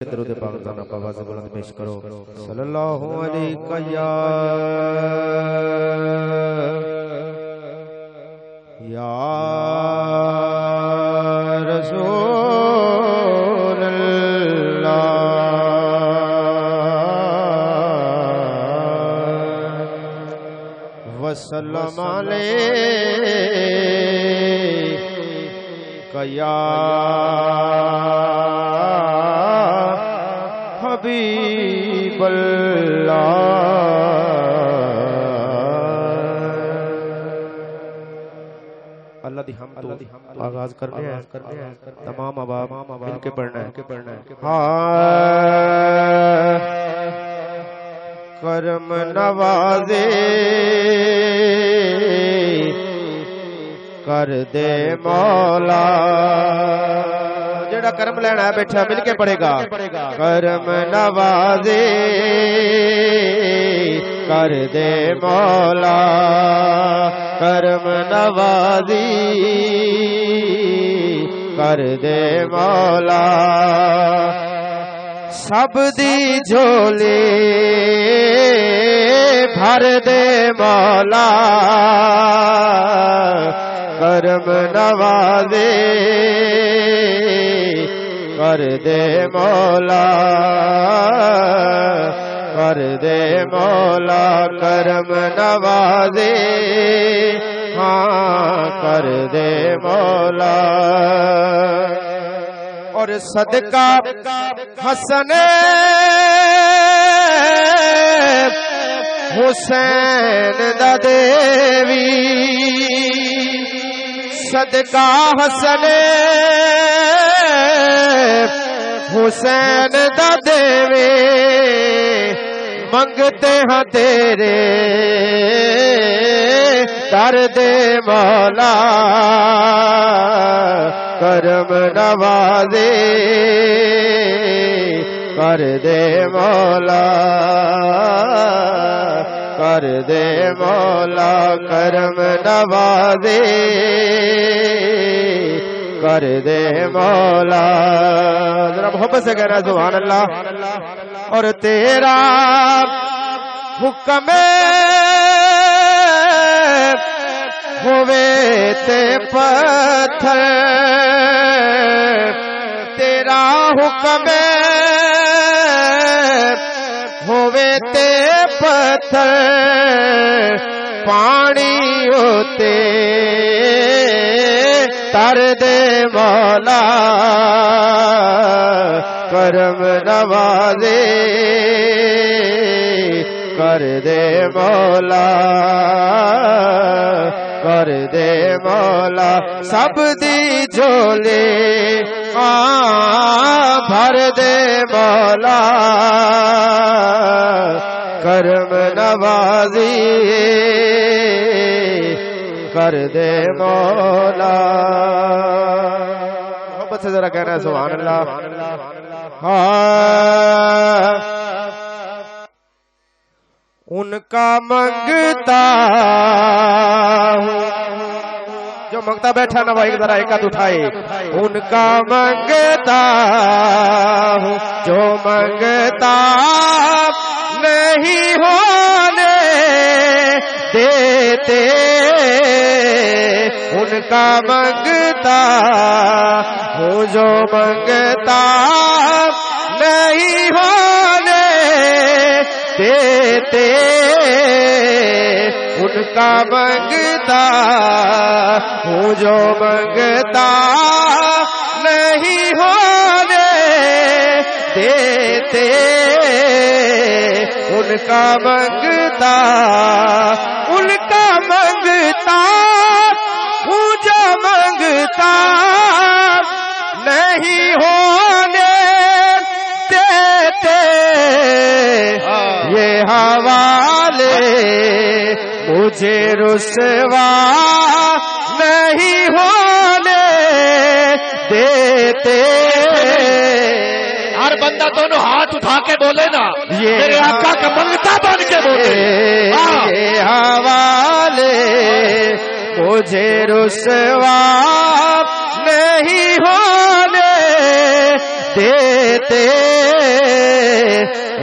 درود پاک زانا بابا سے بلند پیش کرو صلی اللہ علیہ یا رسول اللہ وسلم علیہ یا حبیب اللہ اللہ دی حمد آغاز کرنے ہیں تمام اباب مل کے پڑھنا ہے کرم نوازے کر دے مولا جڑا کرم لینا ہے بیٹھا مل کے پڑھے گا کرم نوازے کر دے مولا کرم نوازی کر دے مولا سب دی جھولی بھر دے مولا کرم نوازے کر دے مولا کر دے مولا کرم نوازے ہاں کر دے مولا اور صدقہ حسن حسین دا دیوی صدقہ حسن حسین دا دیوی منگتے ہیں تیرے در دے مولا کرم نوازے کر دے مولا کر دے مولا کرم نوازے کر دے مولا ذرا محبت سے کہنا سبحان اللہ اور تیرا حکم ہوئے تے پتھر تیرا حکم ہوئے تے پتھر پانی ہوتے تر دے مولا کرم نوازے کر دے مولا کر دے مولا سب دی جھولی بھر دے مولا کرم نوازی کر دے مولا محبت سے ذرا کہنا ہے سبحان اللہ ان کا منگتا ہوں جو منگتا بیٹھا نا بھائی ذرا ایک ہاتھ اٹھائے ان کا منگتا ہوں جو منگتا نہیں ہونے دیتے ان کا منگتا ہوں جو منگتا نہیں ہونے دیتے ان کا منگتا ہوں جو منگتا نہیں ہونے دیتے ان کا منگتا ہوں جو منگتا نہیں ہونے دیتے یہ حوالے مجھے رسوا نہیں ہونے دیتے ہر بندہ دونوں ہاتھ اٹھا کے بولے نا میرے آقا کا منگتا بن کے بولے یہ حوالے مجھے رسوا نہیں ہونے دیتے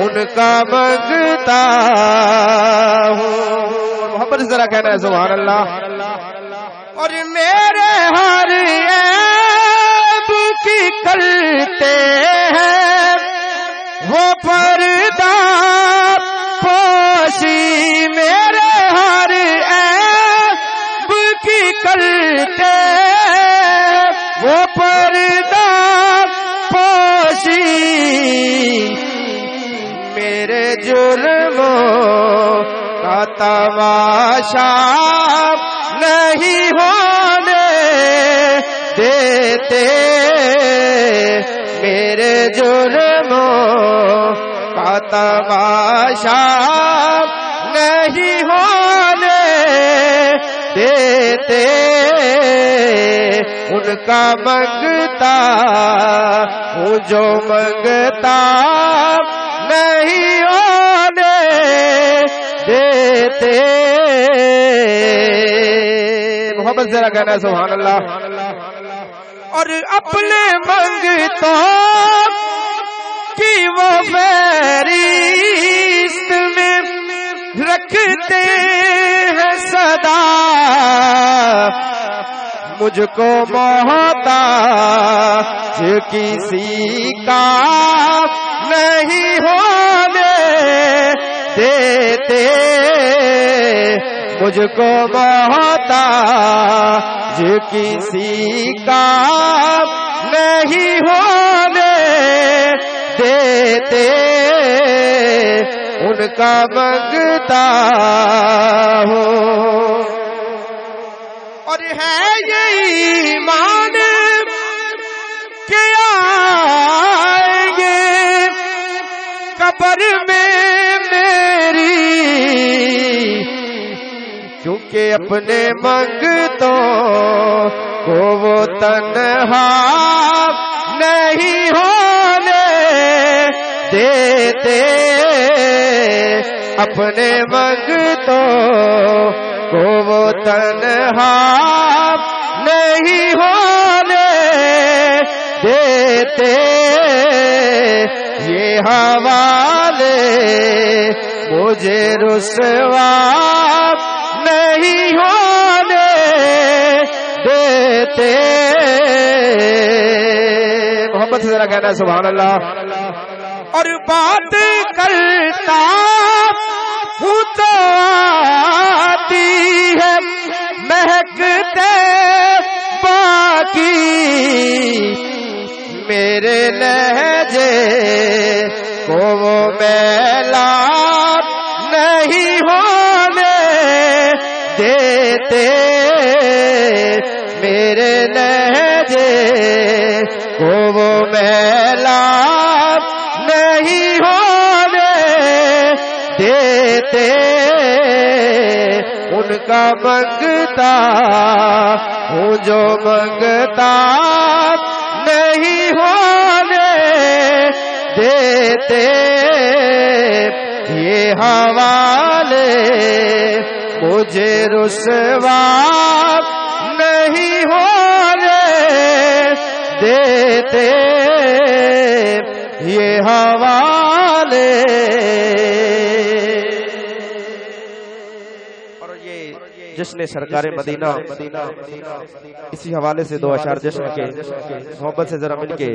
ان کا منگتا ہوں. محبت سے ذرا کہنا ہے سبحان اللہ. اور میرے ہر عیب کی کرتے ہیں وہ پردہ پوشی، میرے ہر عیب کی کرتے وہ پردہ پوشی، میرے جرموں کا تماشا نہیں ہونے دیتے، میرے جرموں کا تماشا نہیں ہونے دیتے، ان کا منگتا ہوں جو منگتا نہیں ہونے دیتے. محبت ذرا کہنا سبحان اللہ. اور اپنے منگتوں کی وہ فہرست میں رکھتے ہیں صدا، مجھ کو محتاج کسی کا نہیں ہونے دیتے، مجھ کو محتاج کسی کا نہیں ہونے دیتے، ان کا منگتا ہوں. اور ہے یہ ایمان کہ آئیں گے قبر میں میری، کیونکہ اپنے منگتوں کو وہ تنہا نہیں ہونے دیتے، اپنے منگتوں کو وہ تنہا نہیں ہونے دیتے، یہ حوالے مجھے رسوا نہیں ہونے دیتے. محبت سے ذرا کہنا سبحان اللہ. اور بات کرتا ہوں تو آتی ہے مہکتے باقی، میرے لہجے کو وہ میلا نہیں ہونے دیتے، میرے لہجے کو وہ میلا نہیں ہونے دیتے، ان کا منگتا ہوں جو منگتا نہیں ہونے دیتے، یہ حوالے مجھے رسوا نہیں ہونے دیتے، یہ حوالے. اور یہ جشن سرکار مدینہ اسی حوالے سے دو اشعار جشن کے محبت سے ذرا مل کے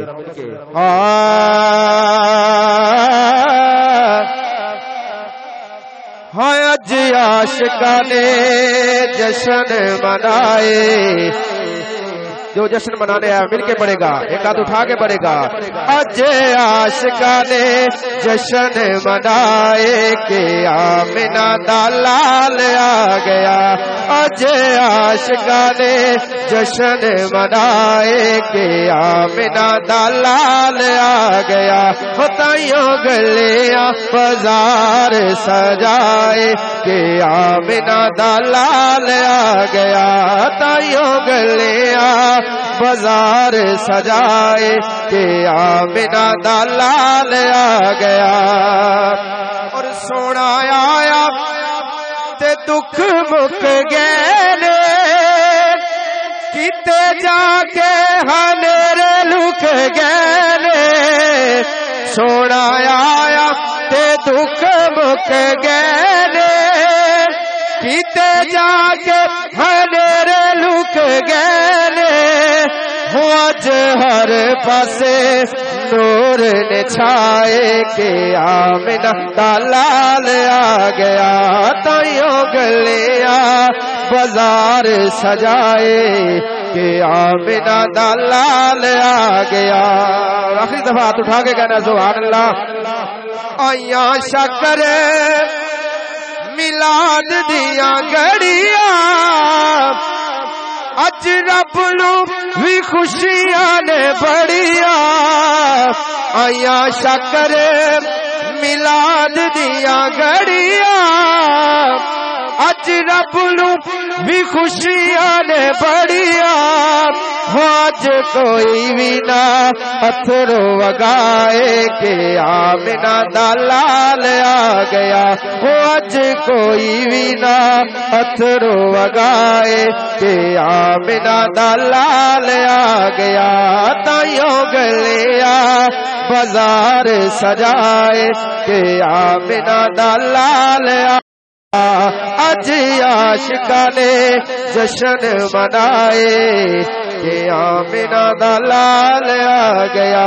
ہائے اج عاشقاں نے جشن منائے، جو جشن منانے آیا مل کے پڑے گا، ایک ہاتھ اٹھا کے پڑے گا. اج عاشقاں نے جشن منائے کہ آمنہ دا لال آ گیا، اج عاشقاں نے جشن منائے کہ آمنہ دا لال آ گیا. تائیوں گلیاں بازار سجائے کہ آمنہ دا لال آ گیا، تائیوں گلیاں بازار سجائے کہ آمنہ دا لال آ گیا. اور سونا آیا تے دکھ مک گئے نے، کتے جا کے ہنیرے لک گئے نے، سونا آیا تے دکھ مک گئے نے کیتے جا کے ہنیرے لک گئے نے اج ہر پاسے نور نے چھائے کہ آمنہ دا لال آ گیا تائیوں گلیاں بازار سجائے کہ آمنہ دا لال آ گیا. آخری دفعہ ہاتھ اٹھا کے کہنا سبحان اللہ. آئیاں شکر میلاد دیاں گھڑیاں اج رب نو بھی خوشیاں نے بڑیاں آئیاں شکر میلاد دیاں گھڑیاں اج رب نو بھی خوشیاں نے بڑیاں اج کوئی بھی نہ اتھرو وگائے کہ آمنہ دا لال آ گیا اج کوئی بھی نہ اتھرو وگائے کہ آمنہ دا لال آ گیا تائیوں گلیاں بازار سجائے کہ آمنہ دا لال اج عاشقاں نے جشن منائے کہ آمنہ دا لال آ گیا.